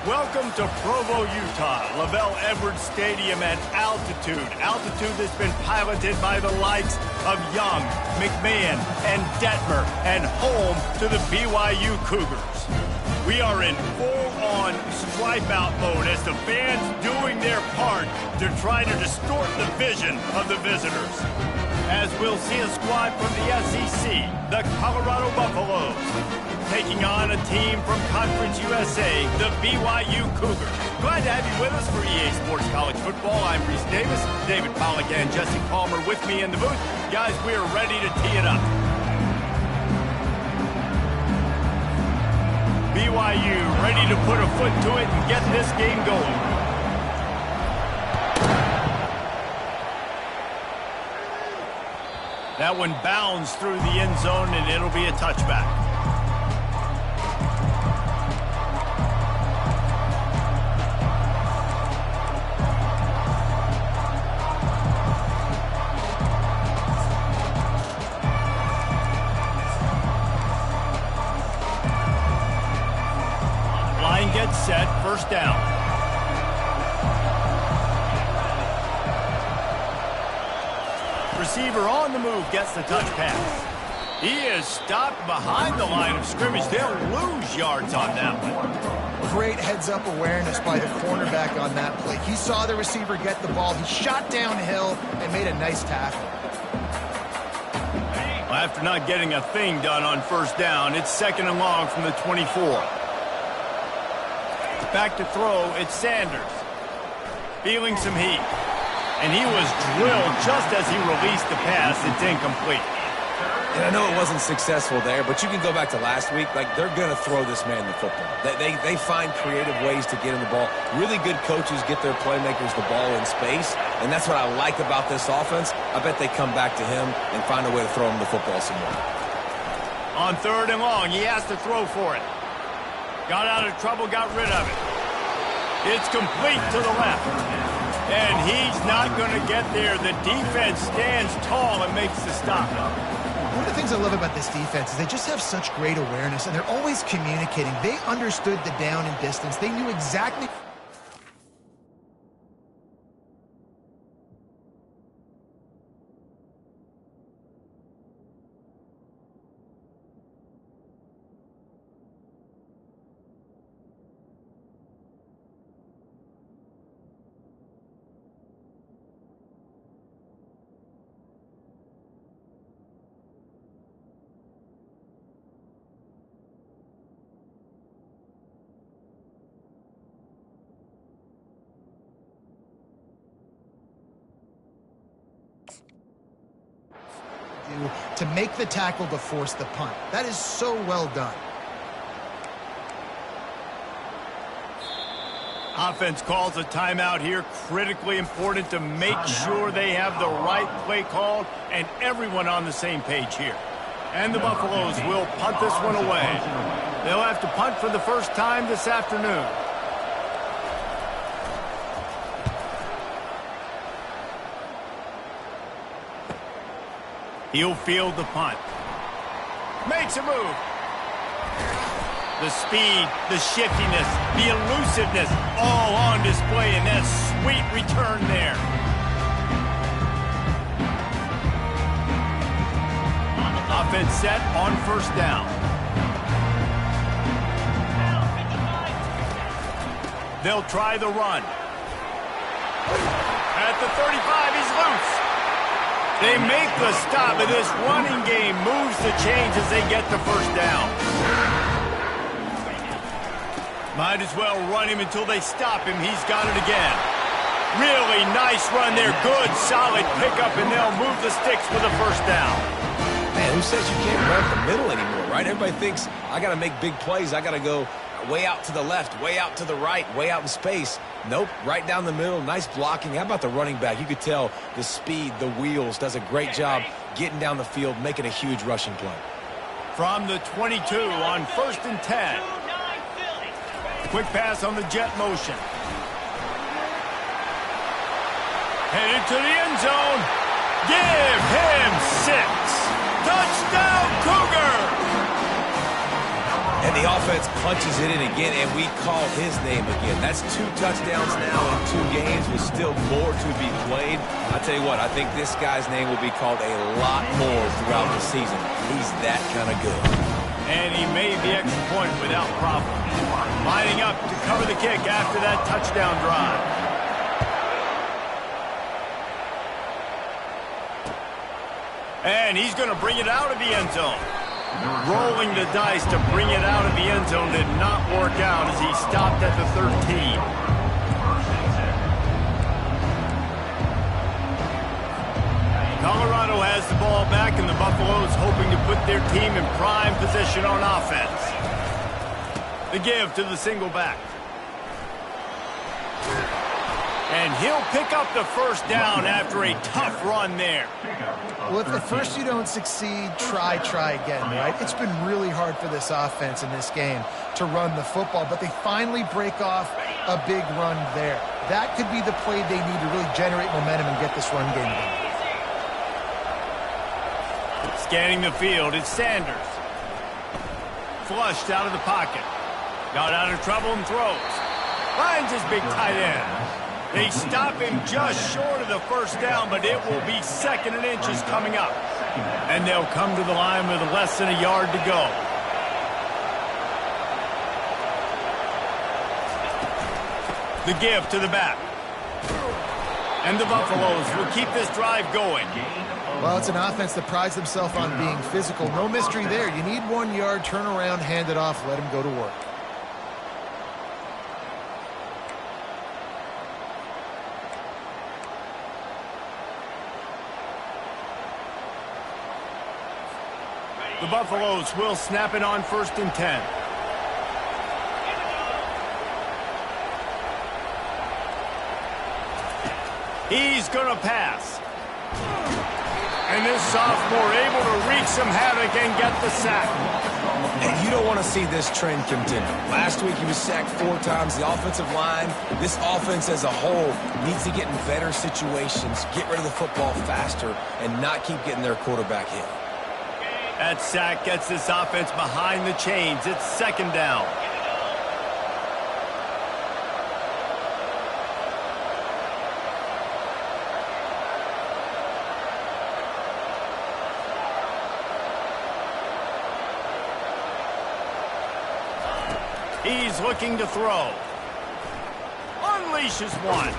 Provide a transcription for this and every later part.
Welcome to Provo, Utah, Lavelle Edwards Stadium at altitude. Altitude that's been piloted by the likes of Young, McMahon, and Detmer, and home to the BYU Cougars. We are in full-on stripe-out mode as the fans doing their part to try to distort the vision of the visitors. As we'll see a squad from the SEC, the Colorado Buffaloes, taking on a team from Conference USA, the BYU Cougars. Glad to have you with us for EA Sports College Football. I'm Reese Davis, David Pollack, and Jesse Palmer with me in the booth. Guys, we are ready to tee it up. BYU ready to put a foot to it and get this game going. That one bounds through the end zone, and it'll be a touchback. Line gets set, first down. Receiver on the move gets the touch pass. He is stopped behind the line of scrimmage. They'll lose yards on that one. Great heads-up awareness by the cornerback on that play. He saw the receiver get the ball. He shot downhill and made a nice tackle. After not getting a thing done on first down, it's second and long from the 24. Back to throw, it's Sanders. Feeling some heat. And he was drilled just as he released the pass. It's incomplete. And I know it wasn't successful there, but you can go back to last week. Like, they're going to throw this man the football. They find creative ways to get him the ball. Really good coaches get their playmakers the ball in space, and that's what I like about this offense. I bet they come back to him and find a way to throw him the football some more. On third and long, he has to throw for it. Got out of trouble, got rid of it. It's complete to the left. And he's not going to get there. The defense stands tall and makes the stop. One of the things I love about this defense is they just have such great awareness, and they're always communicating. They understood the down and distance. They knew exactly... to make the tackle to force the punt. That is so well done. Offense calls a timeout here. Critically important to make sure they have the right play called and everyone on the same page here. And the Buffaloes will punt this one away. They'll have to punt for the first time this afternoon. He'll field the punt. Makes a move. The speed, the shiftiness, the elusiveness, all on display in that sweet return there. Offense set on first down. They'll try the run. At the 35, he's loose. They make the stop, and this running game moves the chains as they get the first down. Might as well run him until they stop him. He's got it again. Really nice run there. Good, solid pickup, and they'll move the sticks for the first down. Man, who says you can't run up the middle anymore, right? Everybody thinks, I got to make big plays. I got to go way out to the left, way out to the right, way out in space. Nope, right down the middle, nice blocking. How about the running back? You could tell the speed, the wheels, does a great job getting down the field, making a huge rushing play. From the 22 on first and 10. Quick pass on the jet motion. Headed to the end zone. Give him 6. Touchdown, Cougar! And the offense punches it in again, and we call his name again. That's 2 touchdowns now in 2 games with still more to be played. I tell you what, I think this guy's name will be called a lot more throughout the season. He's that kind of good. And he made the extra point without problem. Lining up to cover the kick after that touchdown drive. And he's going to bring it out of the end zone. Rolling the dice to bring it out of the end zone did not work out as he stopped at the 13. Colorado has the ball back, and the Buffaloes hoping to put their team in prime position on offense. The give to the single back. And he'll pick up the first down after a tough run there. Well, if at first you don't succeed, try again, right? It's been really hard for this offense in this game to run the football, but they finally break off a big run there. That could be the play they need to really generate momentum and get this run game going. Scanning the field, it's Sanders. Flushed out of the pocket. Got out of trouble and throws. Finds his big tight end. They stop him just short of the first down, but it will be 2nd and inches coming up. And they'll come to the line with less than a yard to go. The give to the back. And the Buffaloes will keep this drive going. Well, it's an offense that prides themselves on being physical. No mystery there. You need 1 yard, turn around, hand it off, let him go to work. The Buffaloes will snap it on 1st and 10. He's going to pass. And this sophomore able to wreak some havoc and get the sack. And you don't want to see this trend continue. Last week he was sacked 4 times. The offensive line, this offense as a whole, needs to get in better situations, get rid of the football faster, and not keep getting their quarterback hit. That sack gets this offense behind the chains. It's 2nd down. He's looking to throw. Unleashes one.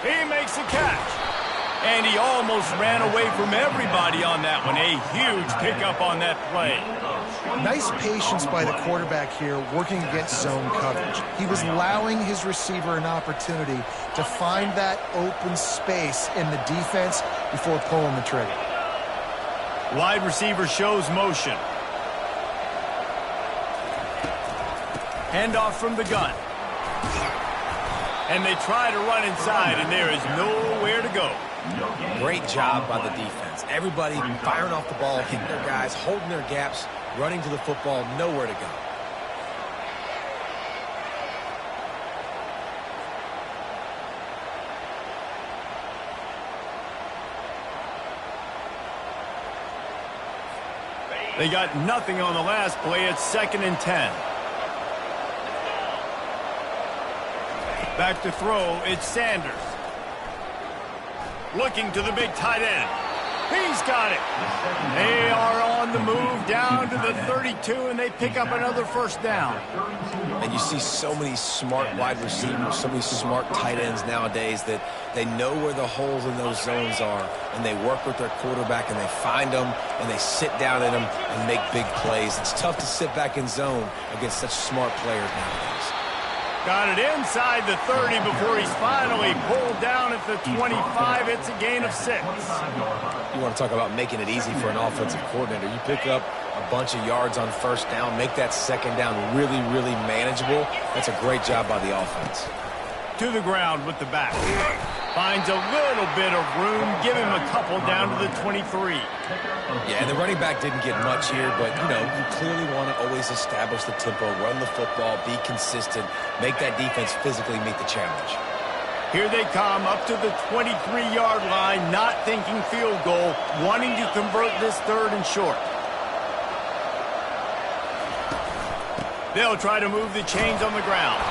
He makes a catch. And he almost ran away from everybody on that one. A huge pickup on that play. Nice patience by the quarterback here, working against zone coverage. He was allowing his receiver an opportunity to find that open space in the defense before pulling the trigger. Wide receiver shows motion. Handoff from the gun. And they try to run inside, and there is nowhere to go. Great job by the defense. Everybody firing off the ball, hitting their guys, holding their gaps, running to the football, nowhere to go. They got nothing on the last play. It's 2nd and 10. Back to throw, it's Sanders. Looking to the big tight end. He's got it. They are on the move down to the 32, and they pick up another first down. And you see so many smart wide receivers, so many smart tight ends nowadays that they know where the holes in those zones are, and they work with their quarterback, and they find them, and they sit down in them and make big plays. It's tough to sit back in zone against such smart players nowadays. Got it inside the 30 before he's finally pulled down at the 25. It's a gain of 6. You want to talk about making it easy for an offensive coordinator. You pick up a bunch of yards on first down, make that second down really, really manageable. That's a great job by the offense. To the ground with the back. Finds a little bit of room. Give him a couple down to the 23. Yeah, and the running back didn't get much here, but, you know, you clearly want to always establish the tempo, run the football, be consistent, make that defense physically meet the challenge. Here they come up to the 23-yard line, not thinking field goal, wanting to convert this 3rd and short. They'll try to move the chains on the ground.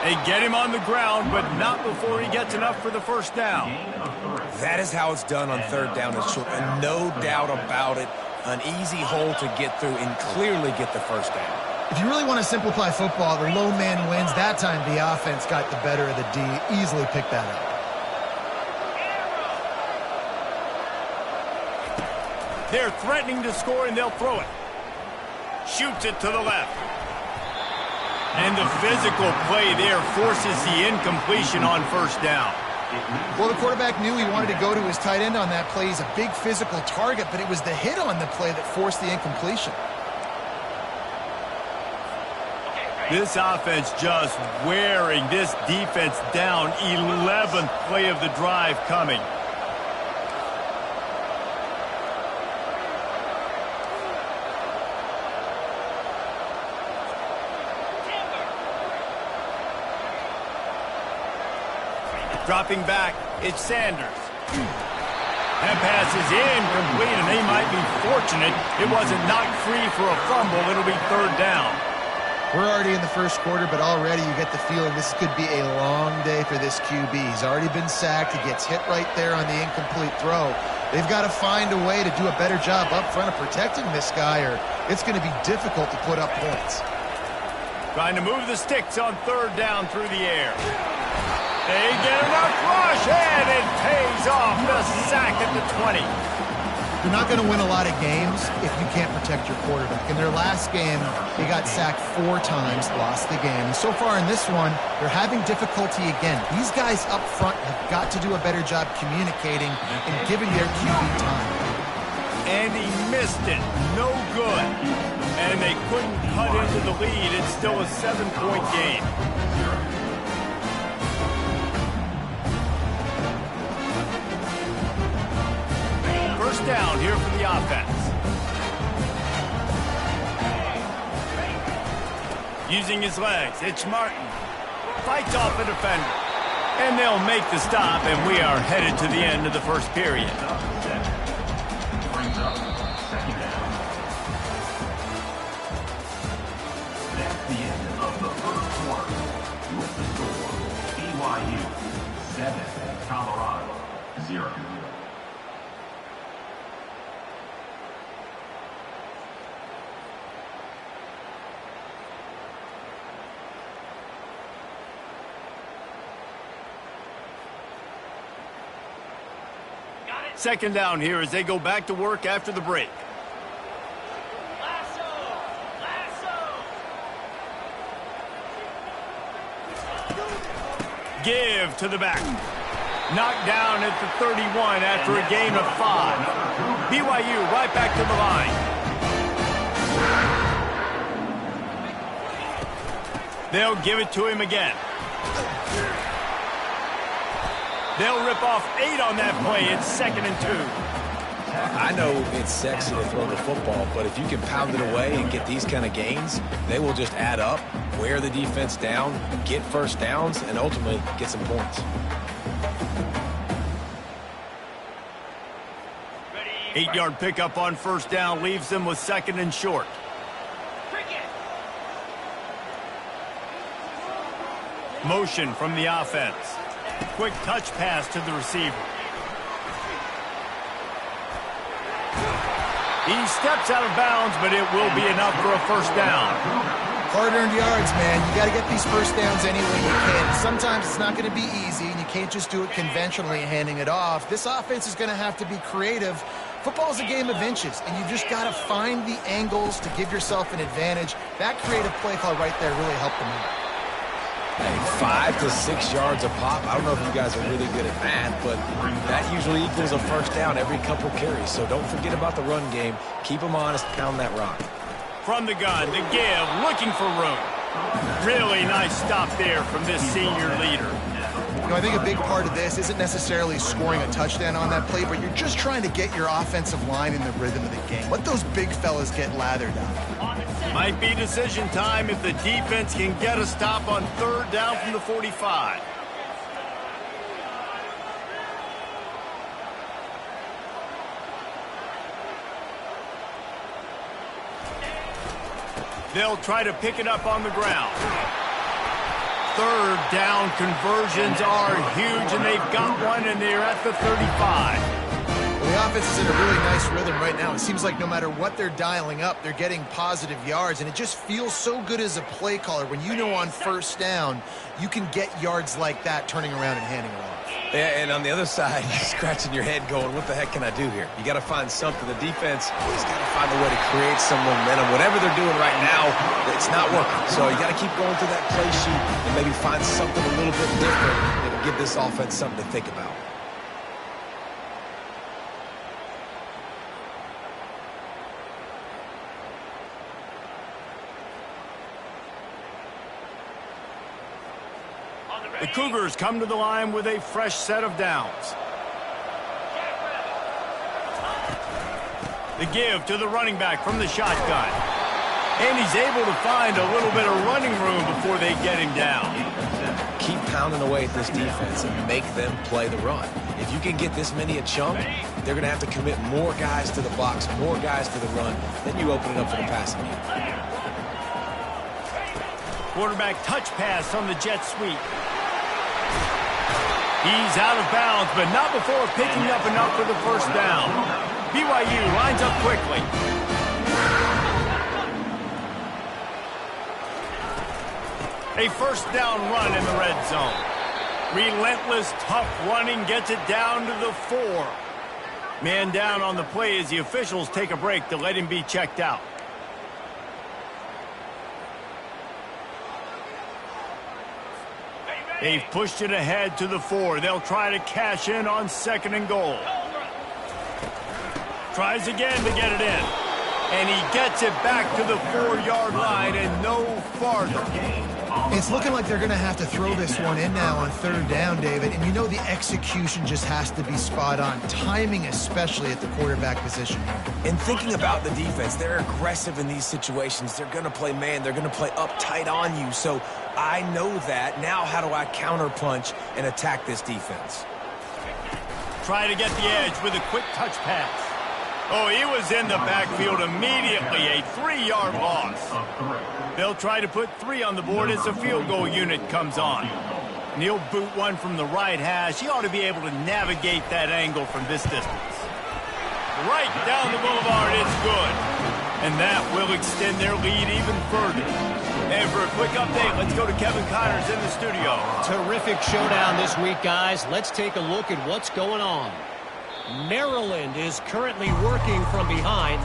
They get him on the ground, but not before he gets enough for the first down. That is how it's done on third down and short, and no doubt about it, an easy hole to get through and clearly get the first down. If you really want to simplify football, the low man wins. That time the offense got the better of the D. Easily picked that up. They're threatening to score, and they'll throw it. Shoots it to the left. And the physical play there forces the incompletion on first down. Well, the quarterback knew he wanted to go to his tight end on that play. He's a big physical target, but it was the hit on the play that forced the incompletion. This offense just wearing this defense down. 11th play of the drive coming. Dropping back, it's Sanders. That pass is incomplete, and they might be fortunate it wasn't knocked free for a fumble. It'll be third down. We're already in the first quarter, but already you get the feeling this could be a long day for this QB. He's already been sacked. He gets hit right there on the incomplete throw. They've got to find a way to do a better job up front of protecting this guy, or it's going to be difficult to put up points. Trying to move the sticks on third down through the air. They get enough rush, and it pays off. The sack at the 20. You're not going to win a lot of games if you can't protect your quarterback. In their last game, they got sacked 4 times, lost the game. And so far in this one, they're having difficulty again. These guys up front have got to do a better job communicating and giving their QB time. And he missed it. No good. And they couldn't cut into the lead. It's still a 7-point game. First down here for the offense. Using his legs, it's Martin. Fights off a defender. And they'll make the stop, and we are headed to the end of the first period. Brings up second down. That's the end of the first quarter. With the score, BYU 7, Colorado 0. Second down here as they go back to work after the break. Give to the back. Knocked down at the 31 after a gain of 5. BYU right back to the line. They'll give it to him again. They'll rip off 8 on that play. It's 2nd and 2. I know it's sexy to throw the football, but if you can pound it away and get these kind of gains, they will just add up, wear the defense down, get first downs, and ultimately get some points. 8-yard pickup on first down leaves them with 2nd and short. Motion from the offense. Quick touch pass to the receiver. He steps out of bounds, but it will be enough for a first down. Hard-earned yards, man. You got to get these first downs any way you can. Sometimes it's not going to be easy, and you can't just do it conventionally handing it off. This offense is going to have to be creative. Football is a game of inches, and you've just got to find the angles to give yourself an advantage. That creative play call right there really helped them out. Hey, 5 to 6 yards a pop. I don't know if you guys are really good at math, but that usually equals a first down every couple carries. So don't forget about the run game. Keep them honest, pound that rock. From the gun, the give, looking for room. Really nice stop there from this senior leader. You know, I think a big part of this isn't necessarily scoring a touchdown on that play, but you're just trying to get your offensive line in the rhythm of the game. Let those big fellas get lathered up. Might be decision time if the defense can get a stop on third down from the 45. They'll try to pick it up on the ground. Third down conversions are huge, and they've got one, and they're at the 35. Well, the offense is in a really nice rhythm right now. It seems like no matter what they're dialing up, they're getting positive yards, and it just feels so good as a play caller when you know on first down you can get yards like that turning around and handing it off. Yeah, and on the other side, you're scratching your head going, what the heck can I do here? You got to find something. The defense has got to find a way to create some momentum. Whatever they're doing right now, it's not working. So you got to keep going through that play sheet and maybe find something a little bit different that will give this offense something to think about. The Cougars come to the line with a fresh set of downs. The give to the running back from the shotgun. And he's able to find a little bit of running room before they get him down. Keep pounding away at this defense and make them play the run. If you can get this many a chunk, they're going to have to commit more guys to the box, more guys to the run. Then you open it up for the passing game. Quarterback touch pass on the jet sweep. He's out of bounds, but not before picking up enough for the first down. BYU lines up quickly. A first down run in the red zone. Relentless, tough running gets it down to the 4. Man down on the play as the officials take a break to let him be checked out. They've pushed it ahead to the 4. They'll try to cash in on 2nd and goal. Tries again to get it in. And he gets it back to the 4-yard line and no farther. It's looking like they're going to have to throw this one in now on 3rd down, David. And you know the execution just has to be spot on. Timing especially at the quarterback position. And thinking about the defense, they're aggressive in these situations. They're going to play man. They're going to play up tight on you. So I know that. Now how do I counterpunch and attack this defense? Try to get the edge with a quick touch pass. Oh, he was in the backfield immediately. A 3-yard loss. They'll try to put 3 on the board as the field goal unit comes on. And he'll boot one from the right hash. He ought to be able to navigate that angle from this distance. Right down the boulevard, it's good. And that will extend their lead even further. And for a quick update, let's go to Kevin Connors in the studio. Terrific showdown this week, guys. Let's take a look at what's going on. Maryland is currently working from behind,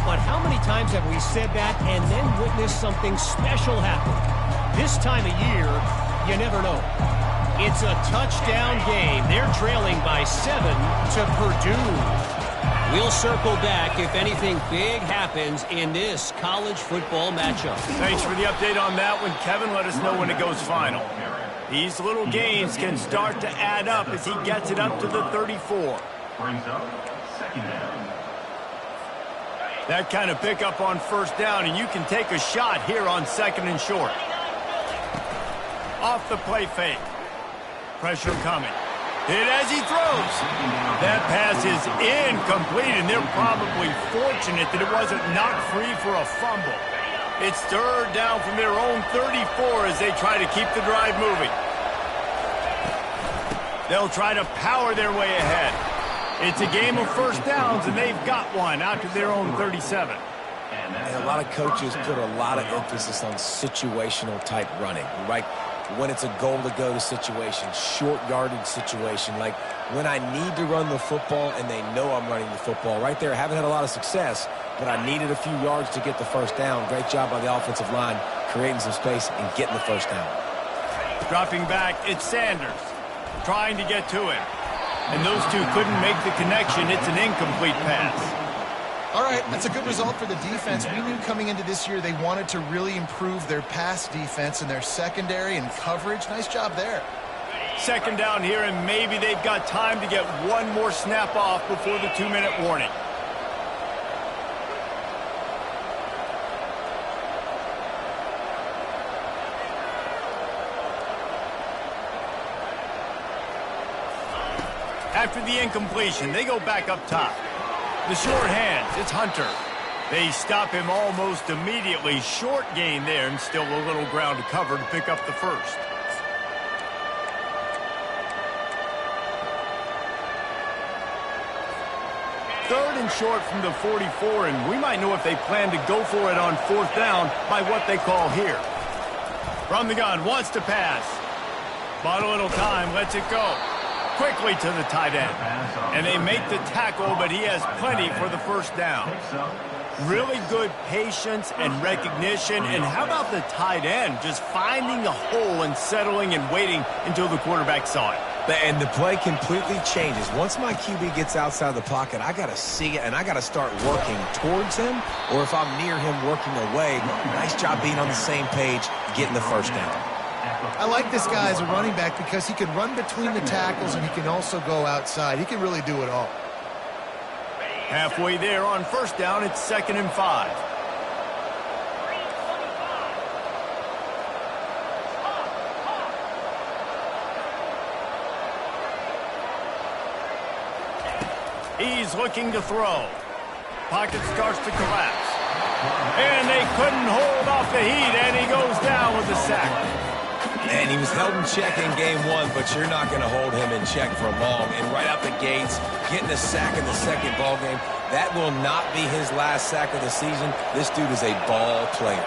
but how many times have we said that and then witnessed something special happen? This time of year, you never know. It's a touchdown game. They're trailing by 7 to Purdue. We'll circle back if anything big happens in this college football matchup. Thanks for the update on that one, Kevin. Let us know when it goes final. These little gains can start to add up as he gets it up to the 34. Brings up 2nd down. That kind of pickup on 1st down, and you can take a shot here on 2nd and short. Off the play fake. Pressure coming. Hit as he throws. That pass is incomplete, and they're probably fortunate that it wasn't knocked free for a fumble. It's 3rd down from their own 34 as they try to keep the drive moving. They'll try to power their way ahead. It's a game of 1st downs, and they've got one out to their own 37. And a lot of coaches put a lot of emphasis on situational type running, right? When it's a goal to go to situation, short yardage situation, like when I need to run the football and they know I'm running the football. Right there, I haven't had a lot of success, but I needed a few yards to get the 1st down. Great job by the offensive line, creating some space and getting the 1st down. Dropping back, it's Sanders trying to get to him. And those two couldn't make the connection. It's an incomplete pass. All right, that's a good result for the defense. We knew coming into this year they wanted to really improve their pass defense and their secondary and coverage. Nice job there. 2nd down here, and maybe they've got time to get one more snap off before the 2-minute warning. After the incompletion, they go back up top. The short hands, it's Hunter. They stop him almost immediately. Short gain there, and still a little ground to cover to pick up the first. Third and short from the 44, and we might know if they plan to go for it on fourth down by what they call here. From the gun, wants to pass. Bought a little time, lets it go. Quickly to the tight end. And they make the tackle, but he has plenty for the first down. Really good patience and recognition. And how about the tight end just finding the hole and settling and waiting until the quarterback saw it? And the play completely changes. Once my QB gets outside the pocket, I got to see it, and I got to start working towards him, or if I'm near him working away, nice job being on the same page, getting the first down. I like this guy as a running back because he can run between the tackles and he can also go outside. He can really do it all. Halfway there on first down, it's 2nd and 5. He's looking to throw. Pocket starts to collapse. And they couldn't hold off the heat, and he goes down with a sack. And he was held in check in game 1, but you're not going to hold him in check for long. And right out the gates, getting a sack in the second ball game, that will not be his last sack of the season. This dude is a ball player.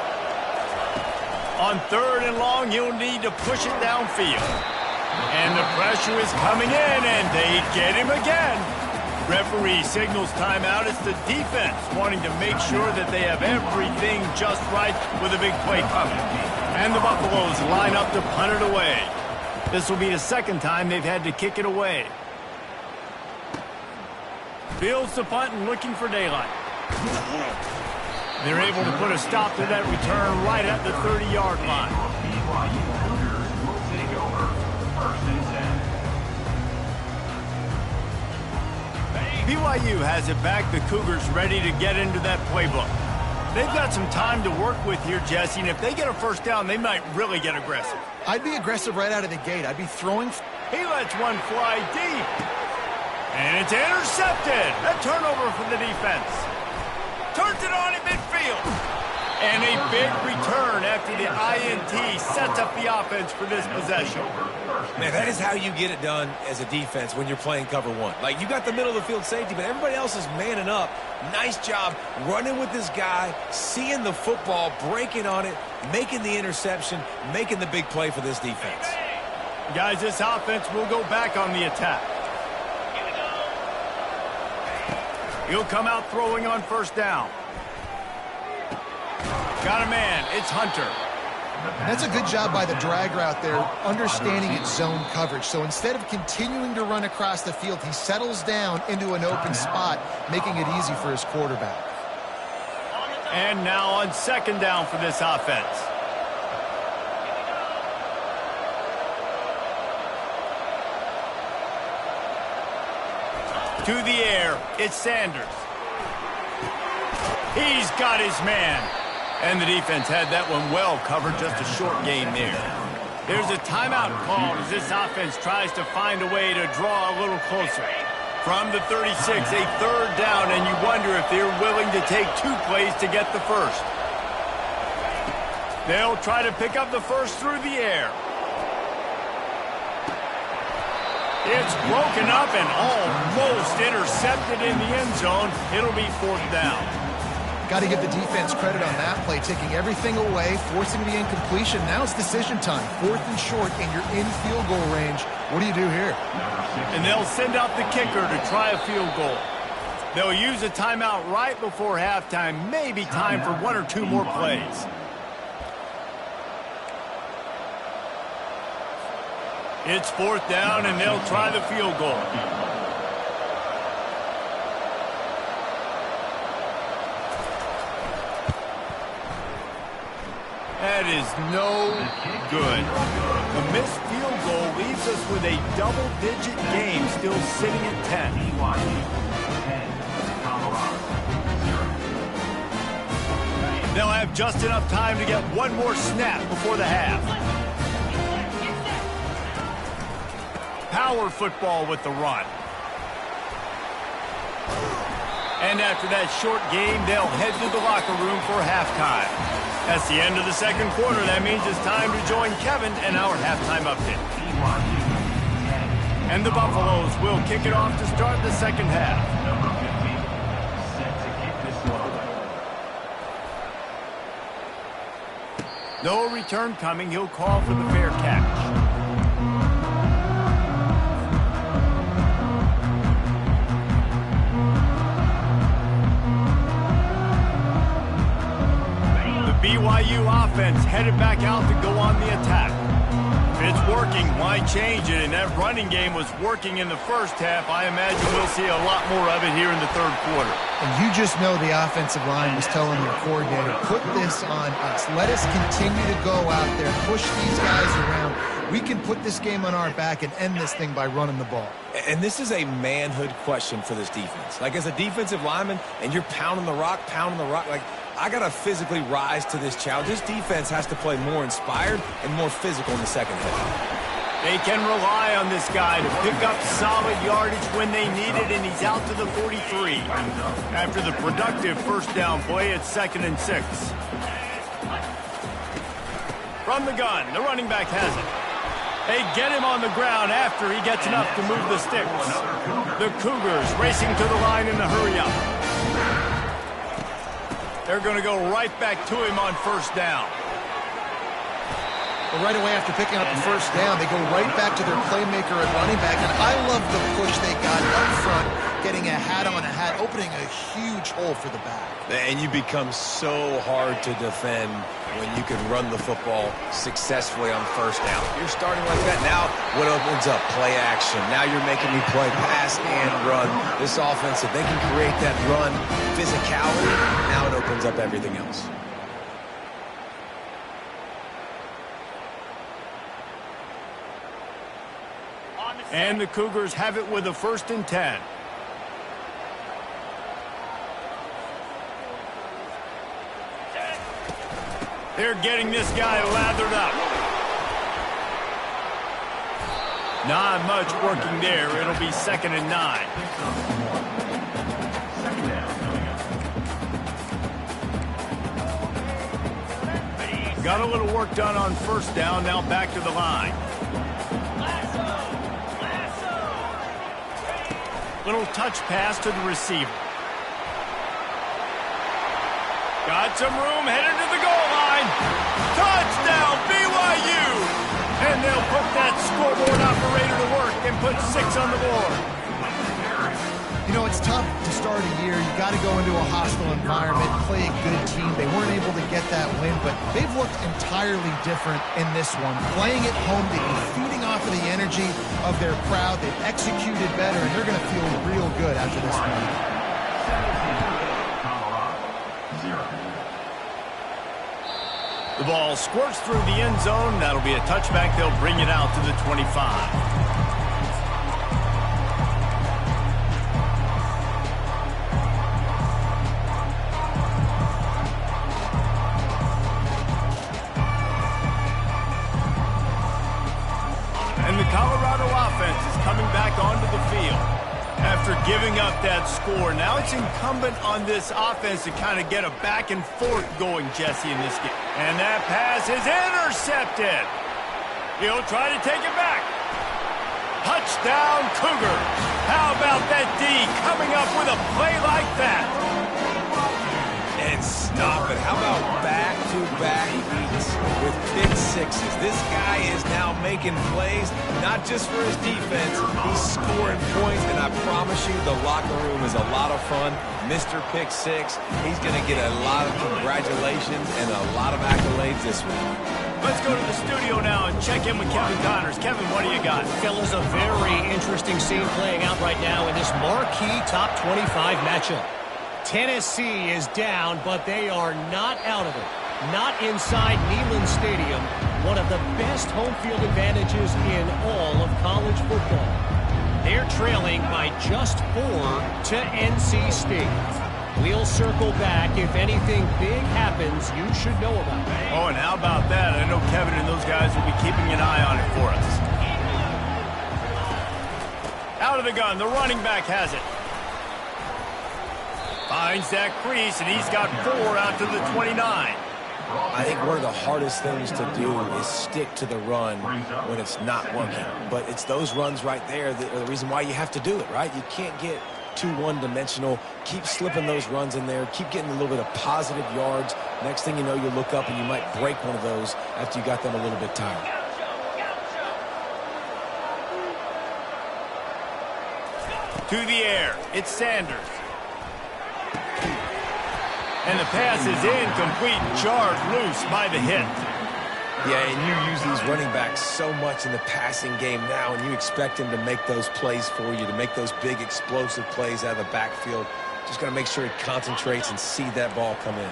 On 3rd and long, he'll need to push it downfield. And the pressure is coming in, and they get him again. Referee signals timeout. It's the defense wanting to make sure that they have everything just right with a big play coming. And the Buffaloes line up to punt it away. This will be the second time they've had to kick it away. Fields the punt and looking for daylight. They're able to put a stop to that return right at the 30-yard line. BYU has it back. The Cougars ready to get into that playbook. They've got some time to work with here, Jesse, and if they get a first down, they might really get aggressive. I'd be aggressive right out of the gate. I'd be throwing. He lets one fly deep. And it's intercepted. A turnover for the defense. Turns it on in midfield. And a big return after the INT sets up the offense for this possession. Man, that is how you get it done as a defense when you're playing cover 1. Like, you got the middle of the field safety, but everybody else is manning up. Nice job running with this guy, seeing the football, breaking on it, making the interception, making the big play for this defense. Guys, this offense will go back on the attack. He'll come out throwing on first down. Got a man. It's Hunter. That's a good job by the drag route there, understanding its zone coverage. So instead of continuing to run across the field, he settles down into an open spot, making it easy for his quarterback. And now on 2nd down for this offense. To the air, it's Sanders. He's got his man. And the defense had that one well covered, just a short gain there. There's a timeout called as this offense tries to find a way to draw a little closer. From the 36, a 3rd down, and you wonder if they're willing to take 2 plays to get the first. They'll try to pick up the first through the air. It's broken up and almost intercepted in the end zone. It'll be 4th down. Got to give the defense credit on that play, taking everything away, forcing the incompletion. Now it's decision time. 4th and short, and you're in field goal range. What do you do here? And they'll send out the kicker to try a field goal. They'll use a timeout right before halftime. Maybe time for 1 or 2 more plays. It's 4th down, and they'll try the field goal. That is no good. The missed field goal leaves us with a double-digit game still sitting at 10. They'll have just enough time to get one more snap before the half. Power football with the run. And after that short game, they'll head to the locker room for halftime. That's the end of the second quarter. That means it's time to join Kevin and our halftime update. And the Buffaloes will kick it off to start the second half. Number 15, set to kick this one away. No return coming. He'll call for the fair catch. BYU offense headed back out to go on the attack. If it's working, why change it? And that running game was working in the first half. I imagine we'll see a lot more of it here in the third quarter. And you just know the offensive line was telling their coordinator, put this on us. Let us continue to go out there, push these guys around. We can put this game on our back and end this thing by running the ball. And this is a manhood question for this defense. Like, as a defensive lineman, and you're pounding the rock, like, I got to physically rise to this challenge. This defense has to play more inspired and more physical in the second half. They can rely on this guy to pick up solid yardage when they need it, and he's out to the 43. After the productive first down play, it's 2nd and 6. From the gun, the running back has it. They get him on the ground after he gets enough to move the sticks. The Cougars racing to the line in the hurry-up. They're going to go right back to him on first down. Well, right away after picking up the first down, they go right back to their playmaker at running back. And I love the push they got up front, getting a hat on a hat, opening a huge hole for the back. And you become so hard to defend when you can run the football successfully on first down. You're starting like that. Now what opens up? Play action. Now you're making me play pass and run. This offense, if they can create that run physicality, now it opens up everything else. And the Cougars have it with a 1st and 10. They're getting this guy lathered up. Not much working there. It'll be 2nd and 9. Got a little work done on first down. Now back to the line. Little touch pass to the receiver. Got some room, headed to the goal line. Touchdown, BYU! And they'll put that scoreboard operator to work and put 6 on the board. You know, it's tough to start a year. You got to go into a hostile environment, play a good team. They weren't able to get that win, but they've looked entirely different in this one. Playing at home, they've been feeding off of the energy of their crowd. They've executed better, and they're going to feel real good after this one. The ball squirts through the end zone. That'll be a touchback. They'll bring it out to the 25. And the Colorado offense is coming back onto the field. After giving up that score, now it's incumbent on this offense to kind of get a back and forth going, Jesse, in this game. And that pass is intercepted. He'll try to take it back. Touchdown, Cougars. How about that D coming up with a play like that? And stop it. How about back-to-back beats with big sixes? This guy is now making plays, not just for his defense. He's scoring points, and I promise you the locker room is a lot of fun. Mr. Pick Six, he's going to get a lot of congratulations and a lot of accolades this week. Let's go to the studio now and check in with Kevin Connors. Kevin, what do you got? Fellas, a very interesting scene playing out right now in this marquee top 25 matchup. Tennessee is down, but they are not out of it. Not inside Neyland Stadium, one of the best home field advantages in all of college football. They're trailing by just 4 to NC State. We'll circle back. If anything big happens, you should know about it. Oh, and how about that? I know Kevin and those guys will be keeping an eye on it for us. Out of the gun, the running back has it. Finds that crease, and he's got 4 out to the 29. I think one of the hardest things to do is stick to the run when it's not working. But it's those runs right there that are the reason why you have to do it, right? You can't get too one-dimensional. Keep slipping those runs in there. Keep getting a little bit of positive yards. Next thing you know, you look up and you might break one of those after you got them a little bit tired. To the air, it's Sanders. And the pass is incomplete, jarred loose by the hit. Yeah, and you use these running backs so much in the passing game now, and you expect them to make those plays for you, to make those big explosive plays out of the backfield. Just got to make sure he concentrates and see that ball come in.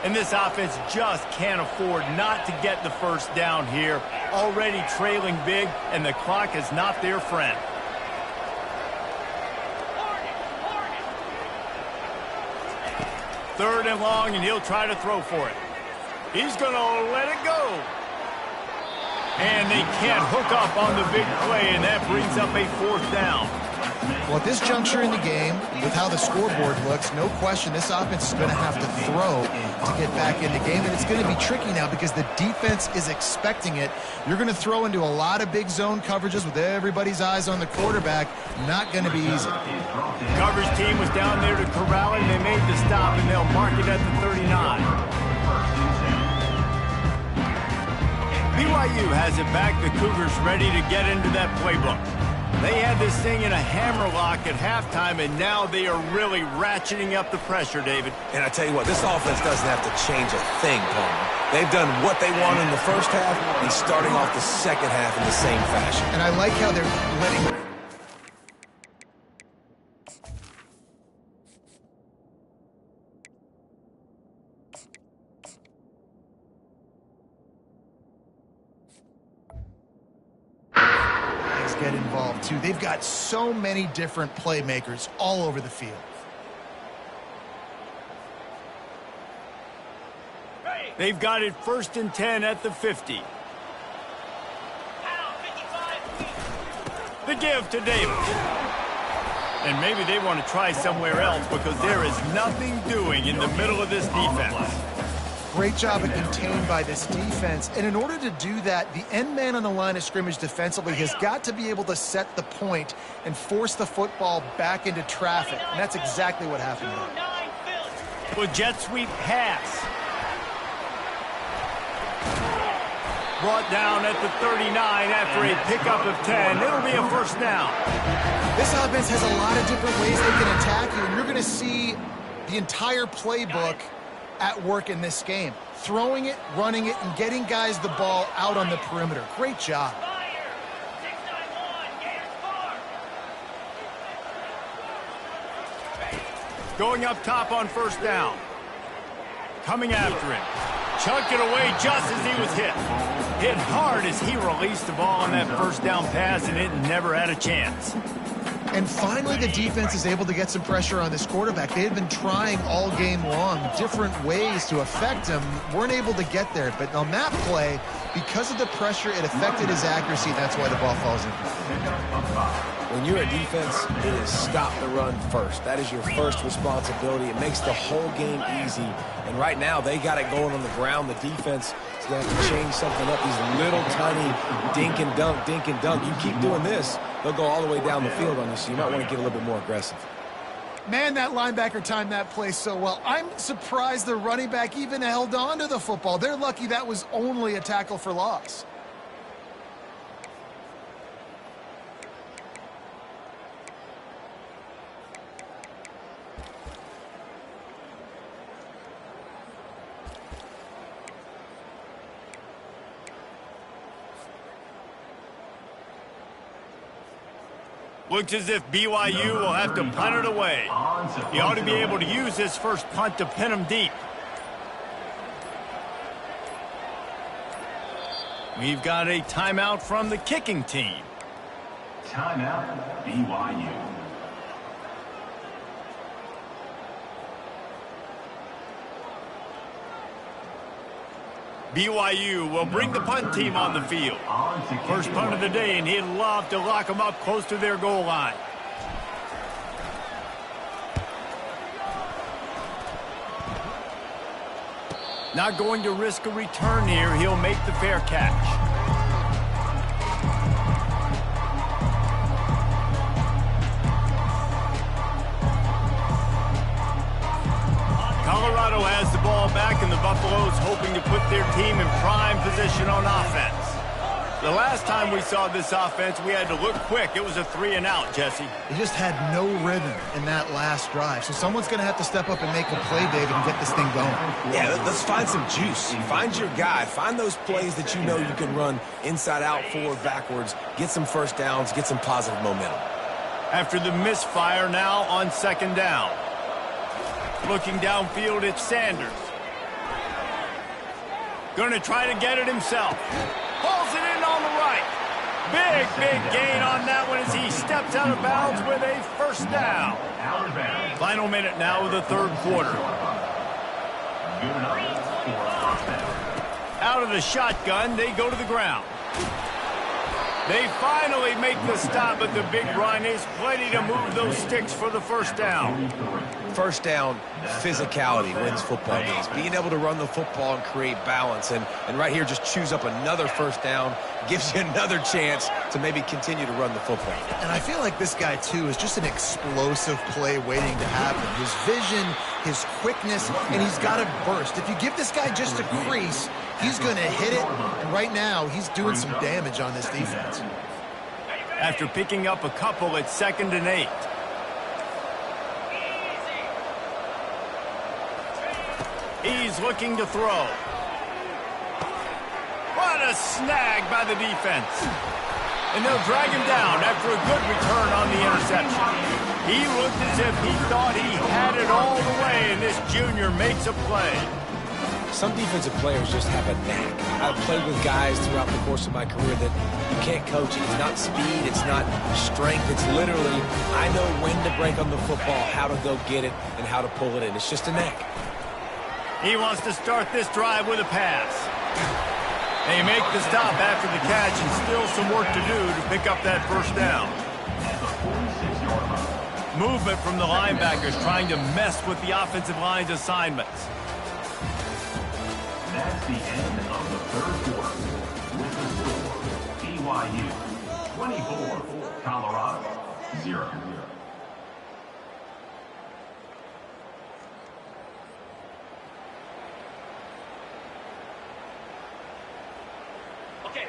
And this offense just can't afford not to get the first down here. Already trailing big, and the clock is not their friend. Third and long, and he'll try to throw for it. He's going to let it go. And they can't hook up on the big play, and that brings up a 4th down. Well, at this juncture in the game, with how the scoreboard looks, no question this offense is going to have to throw to get back in the game, and it's going to be tricky now because the defense is expecting it. You're going to throw into a lot of big zone coverages with everybody's eyes on the quarterback. Not going to be easy. Coverage team was down there to corral him. They made the stop, and they'll mark it at the 39. BYU has it back. The Cougars ready to get into that playbook. They had this thing in a hammerlock at halftime, and now they are really ratcheting up the pressure, David. And I tell you what, this offense doesn't have to change a thing, Palmer. They've done what they want in the first half and starting off the second half in the same fashion. And I like how they're letting... get involved too. They've got so many different playmakers all over the field. They've got it 1st and 10 at the 50. The give to Davis. And maybe they want to try somewhere else because there is nothing doing in the middle of this defense. Great job of contained by this defense. And in order to do that, the end man on the line of scrimmage defensively has got to be able to set the point and force the football back into traffic. And that's exactly what happened there. Well, jet sweep pass. Brought down at the 39 after a pickup of 10. It'll be a 1st down. This offense has a lot of different ways they can attack you, and you're going to see the entire playbook at work in this game. Throwing it, running it, and getting guys the ball out on the perimeter. Great job. Going up top on 1st down. Coming after him. Chucked it away just as he was hit. Hit hard as he released the ball on that 1st down pass, and it never had a chance. And finally, the defense is able to get some pressure on this quarterback. They had been trying all game long different ways to affect him. Weren't able to get there. But on that play, because of the pressure, it affected his accuracy. That's why the ball falls in. When you're a defense, it is stop the run first. That is your first responsibility. It makes the whole game easy. And right now, they got it going on the ground. The defense is going to have to change something up. These little tiny dink and dunk, dink and dunk. You keep doing this, they'll go all the way down the field on you, so you might want to get a little bit more aggressive. Man, that linebacker timed that play so well. I'm surprised the running back even held on to the football. They're lucky that was only a tackle for loss. Looks as if BYU will have to punt it away. He ought to be able to use this first punt to pin him deep. We've got a timeout from the kicking team. Timeout, BYU. BYU will bring the punt team on the field. First punt of the day, and he'd love to lock them up close to their goal line. Not going to risk a return here. He'll make the fair catch. Colorado has the ball back, and the Buffaloes hoping to put their team in prime position on offense. The last time we saw this offense, we had to look quick. It was a 3-and-out, Jesse. They just had no rhythm in that last drive. So someone's going to have to step up and make a play, David, and get this thing going. Yeah, let's find some juice. Find your guy. Find those plays that you know you can run inside out, forward, backwards. Get some first downs. Get some positive momentum. After the misfire, now on 2nd down. Looking downfield, it's Sanders. Going to try to get it himself. Pulls it in on the right. Big gain on that one as he steps out of bounds with a 1st down. Final minute now of the 3rd quarter. Out of the shotgun, they go to the ground. They finally make the stop, but the big run is plenty to move those sticks for the 1st down. 1st down, physicality wins football games. Being able to run the football and create balance. And right here, just choose up another 1st down. Gives you another chance to maybe continue to run the football. And I feel like this guy, too, is just an explosive play waiting to happen. His vision, his quickness, and he's got a burst. If you give this guy just a crease, he's going to hit it. And right now, he's doing some damage on this defense. After picking up a couple, it's 2nd and 8. He's looking to throw. What a snag by the defense. And they'll drag him down after a good return on the interception. He looked as if he thought he had it all the way, and this junior makes a play. Some defensive players just have a knack. I've played with guys throughout the course of my career that you can't coach it. It's not speed, it's not strength. It's literally, I know when to break on the football, how to go get it, and how to pull it in. It's just a knack. He wants to start this drive with a pass. They make the stop after the catch, and still some work to do to pick up that 1st down. Movement from the linebackers trying to mess with the offensive line's assignments. That's the end of the 3rd quarter. With the score, BYU 24, Colorado 0.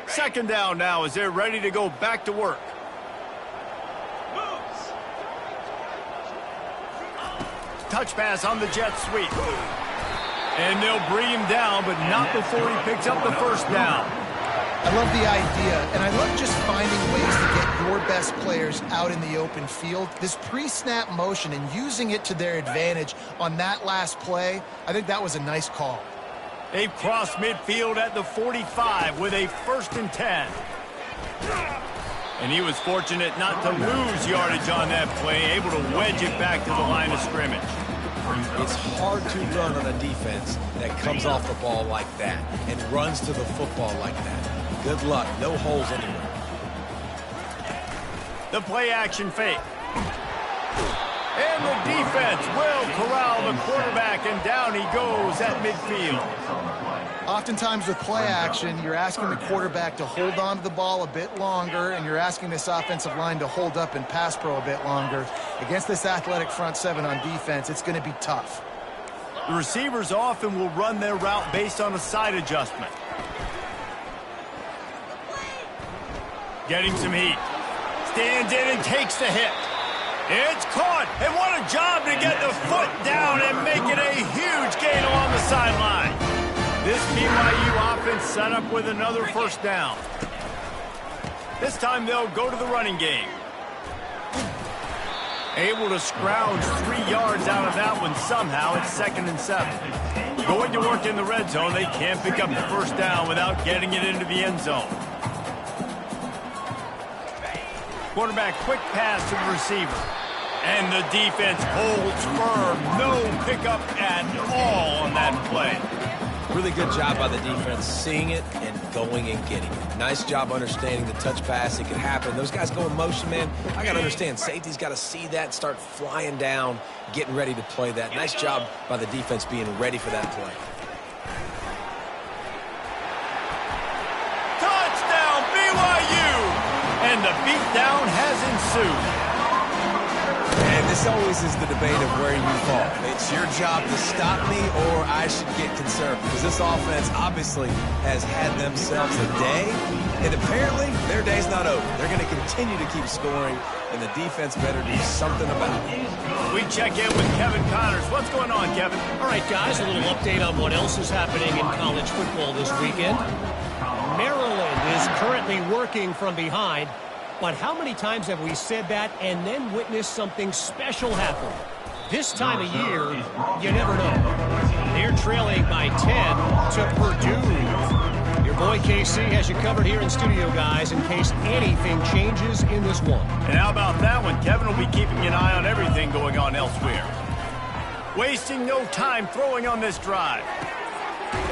Second down now as they're ready to go back to work. Touch pass on the jet sweep. And they'll bring him down, but not before he picks up the 1st down. I love the idea, and I love just finding ways to get your best players out in the open field. This pre-snap motion and using it to their advantage on that last play, I think that was a nice call. They've crossed midfield at the 45 with a 1st and 10. And he was fortunate not to lose yardage on that play, able to wedge it back to the line of scrimmage. It's hard to run on a defense that comes off the ball like that and runs to the football like that. Good luck. No holes anywhere. The play action fake. And the defense will corral the quarterback, and down he goes at midfield. Oftentimes with play action, you're asking the quarterback to hold on to the ball a bit longer, and you're asking this offensive line to hold up and pass pro a bit longer. Against this athletic front 7 on defense, it's going to be tough. The receivers often will run their route based on a side adjustment. Getting some heat. Stands in and takes the hit. It's caught, and what a job to get the foot down and make it a huge gain along the sideline. This BYU offense set up with another 1st down. This time they'll go to the running game. Able to scrounge 3 yards out of that one somehow. It's 2nd and 7. Going to work in the red zone. They can't pick up the 1st down without getting it into the end zone. Quarterback quick pass to the receiver. And the defense holds firm. No pickup at all on that play. Really good job by the defense, seeing it and going and getting it. Nice job understanding the touch pass. It could happen. Those guys go in motion, man. I got to understand, safety's got to see that, start flying down, getting ready to play that. Nice job by the defense being ready for that play. and the beatdown has ensued. And this always is the debate of where you fall. It's your job to stop me, or I should get concerned, because this offense obviously has had themselves a day, and apparently their day's not over. They're going to continue to keep scoring, and the defense better do something about it. We check in with Kevin Connors. What's going on, Kevin? All right, guys, a little update on what else is happening in college football this weekend. Maryland is currently working from behind. But how many times have we said that and then witnessed something special happen? This time of year, you never know. They're trailing by 10 to Purdue. Your boy KC has you covered here in studio, guys, in case anything changes in this one. And how about that one? Kevin will be keeping an eye on everything going on elsewhere. Wasting no time throwing on this drive.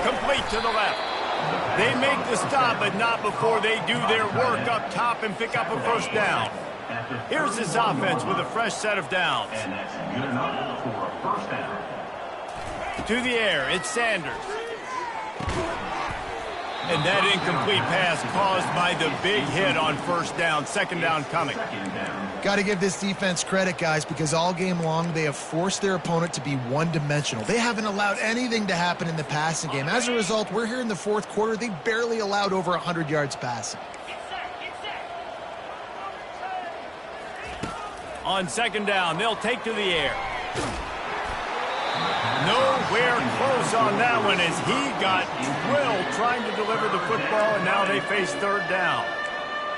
Complete to the left. They make the stop, but not before they do their work up top and pick up a first down. Here's this offense with a fresh set of downs. And that's good enough for a first down. To the air, it's Sanders. And that incomplete pass caused by the big hit on first down. Second down coming. Got to give this defense credit, guys, because all game long they have forced their opponent to be one-dimensional. They haven't allowed anything to happen in the passing game. As a result, we're here in the fourth quarter. They barely allowed over 100 yards passing. On second down, they'll take to the air. Nowhere close on that one as he got drilled trying to deliver the football, and now they face third down.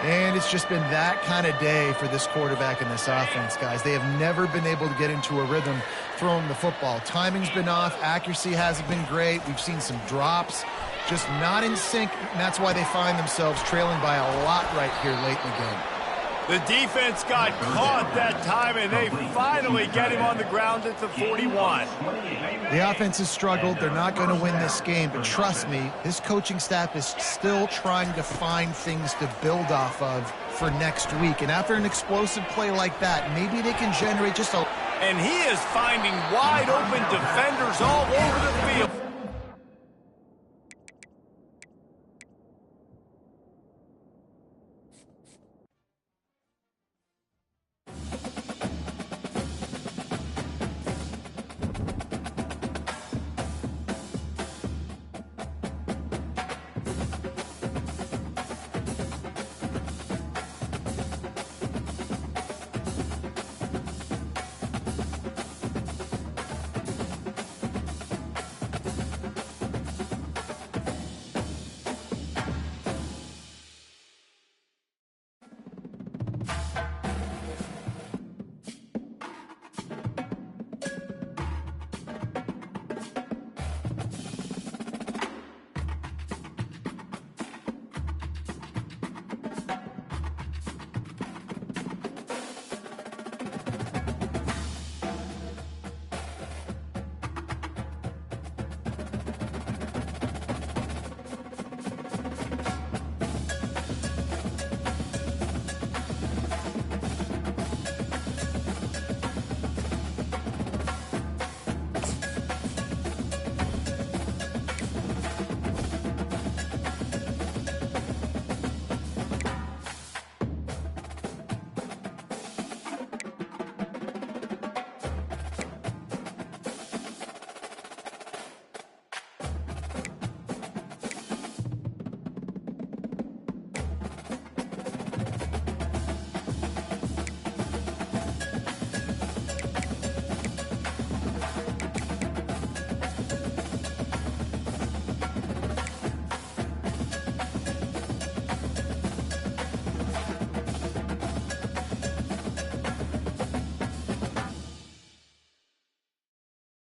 And it's just been that kind of day for this quarterback and this offense, guys. They have never been able to get into a rhythm throwing the football. Timing's been off. Accuracy hasn't been great. We've seen some drops, just not in sync, and that's why they find themselves trailing by a lot right here late in the game. The defense got caught that time, and they finally get him on the ground at the 41. The offense has struggled. They're not going to win this game, but trust me, this coaching staff is still trying to find things to build off of for next week. And after an explosive play like that, maybe they can generate just a... And he is finding wide open defenders all over the field.